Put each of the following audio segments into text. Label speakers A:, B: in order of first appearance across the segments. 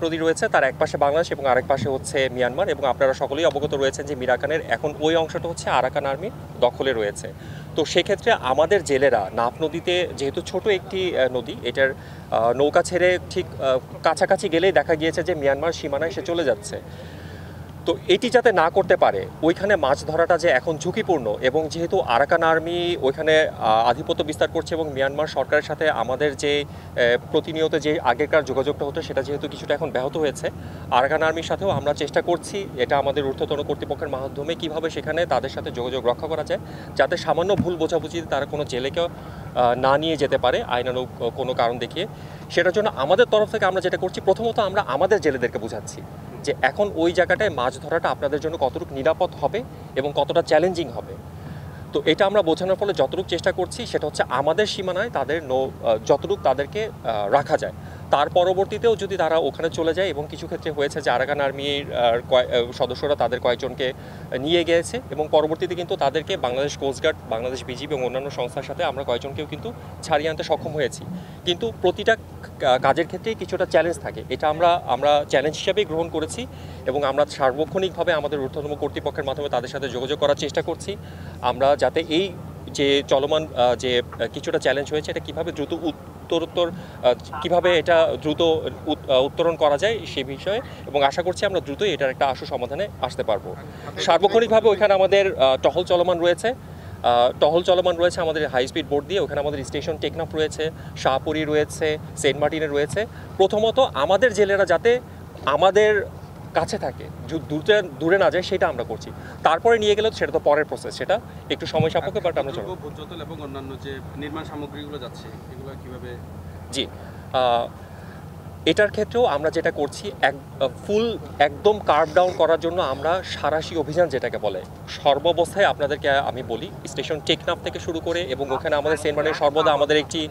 A: নদী রয়েছে, তার এক পাশে বাংলাদেশ এবং আরেক পাশে হচ্ছে মিয়ানমার, এবং আপনারা সকলেই অবগত রয়েছেন যে মিরাকানের এখন ওই অংশটা হচ্ছে আরাকান আর্মির দখলে রয়েছে। তো সেক্ষেত্রে আমাদের জেলেরা নাফ নদীতে, যেহেতু ছোট একটি নদী, এটার নৌকা ছেড়ে ঠিক কাছাকাছি গেলেই দেখা গিয়েছে যে মিয়ানমার সীমানায় সে চলে যাচ্ছে। তো এটি যাতে না করতে পারে, ওইখানে মাছ ধরাটা যে এখন ঝুঁকিপূর্ণ, এবং যেহেতু আরাকান আর্মি ওইখানে আধিপত্য বিস্তার করছে এবং মিয়ানমার সরকারের সাথে আমাদের যে প্রতিনিয়ত যে আগেকার যোগাযোগটা হতো সেটা যেহেতু কিছুটা এখন ব্যাহত হয়েছে, আরাকান আর্মির সাথেও আমরা চেষ্টা করছি এটা আমাদের ঊর্ধ্বতন কর্তৃপক্ষের মাধ্যমে কিভাবে সেখানে তাদের সাথে যোগাযোগ রক্ষা করা যায়, যাতে সামান্য ভুল বোঝাবুঝিতে তারা কোনো জেলেকেও না নিয়ে যেতে পারে আইনানুগ কোনো কারণ দেখিয়ে। সেটার জন্য আমাদের তরফ থেকে আমরা যেটা করছি, প্রথমত আমরা আমাদের জেলেদেরকে বোঝাচ্ছি যে এখন ওই জায়গাটায় মাছ ধরাটা আপনাদের জন্য কতটুকু নিরাপদ হবে এবং কতটা চ্যালেঞ্জিং হবে। তো এটা আমরা বোঝানোর ফলে যতটুকু চেষ্টা করছি সেটা হচ্ছে আমাদের সীমানায় তাদের যতটুকু তাদেরকে রাখা যায়। তার পরবর্তীতেও যদি তারা ওখানে চলে যায়, এবং কিছু ক্ষেত্রে হয়েছে যে আরাকান আর্মির সদস্যরা তাদের কয়েকজনকে নিয়ে গিয়েছে, এবং পরবর্তীতে কিন্তু তাদেরকে বাংলাদেশ কোস্টগার্ড, বাংলাদেশ বিজিবি এবং অন্যান্য সংস্থার সাথে আমরা কয়েকজনকেও কিন্তু ছাড়িয়ে আনতে সক্ষম হয়েছি। কিন্তু প্রতিটা কাজের ক্ষেত্রেই কিছুটা চ্যালেঞ্জ থাকে, এটা আমরা চ্যালেঞ্জ হিসাবেই গ্রহণ করেছি, এবং আমরা সার্বক্ষণিকভাবে আমাদের ঊর্ধ্বতন কর্তৃপক্ষের মাধ্যমে তাদের সাথে যোগাযোগ করার চেষ্টা করছি, আমরা যাতে এই যে চলমান যে কিছুটা চ্যালেঞ্জ হয়েছে এটা কীভাবে দ্রুত উত্তরোত্তর কীভাবে এটা দ্রুত উত্তরণ করা যায় সে বিষয়ে, এবং আশা করছি আমরা দ্রুতই এটার একটা আশু সমাধানে আসতে পারবো। সার্বক্ষণিকভাবে ওইখানে আমাদের টহল চলমান রয়েছে আমাদের হাই স্পিড বোট দিয়ে। ওখানে আমাদের স্টেশন টেকনাফ রয়েছে, শাহপুরি রয়েছে, সেন্ট মার্টিনে রয়েছে। প্রথমত আমাদের জেলেরা যাতে আমাদের কাছে থাকে, দূরে না যায়, সেটা আমরা করছি। তারপরে নিয়ে গেলে সেটা তো পরের প্রসেস, সেটা একটু সময় সাপেক্ষ, বাট আমরা চলবো।
B: ভোজ্যতেল এবং অন্যান্য যে নির্মাণ সামগ্রীগুলো যাচ্ছে এগুলো কিভাবে?
A: জি, এটার ক্ষেত্রেও আমরা যেটা করছি, একদম কার্ভ ডাউন করার জন্য আমরা সাঁড়াশি অভিযান যেটাকে বলে, সর্বাবস্থায় আপনাদেরকে আমি বলি, স্টেশন টেকনাফ থেকে শুরু করে, এবং ওখানে আমাদের সেন্ট মার্টিনে সর্বদা আমাদের একটি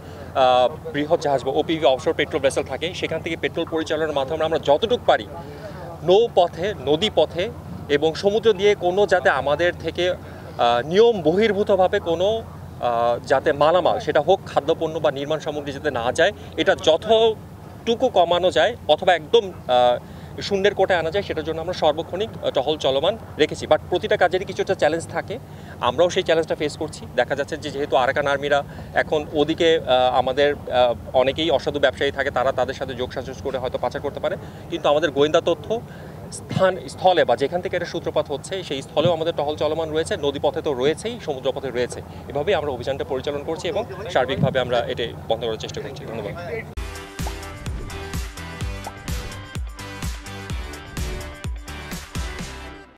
A: বৃহৎ জাহাজ বা ওপিভি অফশোর পেট্রোল ভেসেল থাকে, সেখান থেকে পেট্রোল পরিচালনার মাধ্যমে আমরা যতটুকু পারি নৌপথে, নদী পথে এবং সমুদ্র দিয়ে কোনো যাতে আমাদের থেকে নিয়ম বহির্ভূতভাবে কোনো যাতে মালামাল, সেটা হোক খাদ্যপণ্য বা নির্মাণ সামগ্রী যাতে না যায়, এটা যতটুকু কমানো যায় অথবা একদম শূন্যের কোটায় আনা যায়, সেটার জন্য আমরা সর্বক্ষণিক টহল চলমান রেখেছি। বাট প্রতিটা কাজেরই কিছু একটা চ্যালেঞ্জ থাকে, আমরাও সেই চ্যালেঞ্জটা ফেস করছি। দেখা যাচ্ছে যে যেহেতু আরাকান আর্মিরা এখন ওদিকে আমাদের অনেকেই অসাধু ব্যবসায়ী থাকে, তারা তাদের সাথে যোগসাজশ করে হয়তো পাচার করতে পারে, কিন্তু আমাদের গোয়েন্দা তথ্য স্থলে বা যেখান থেকে এটা সূত্রপাত হচ্ছে সেই স্থলেও আমাদের টহল চলমান রয়েছে, নদীপথে তো রয়েছেই, সমুদ্রপথে রয়েছে। এভাবেই আমরা অভিযানটা পরিচালনা করছি এবং সার্বিকভাবে আমরা এটা বন্ধ করার চেষ্টা করছি। ধন্যবাদ।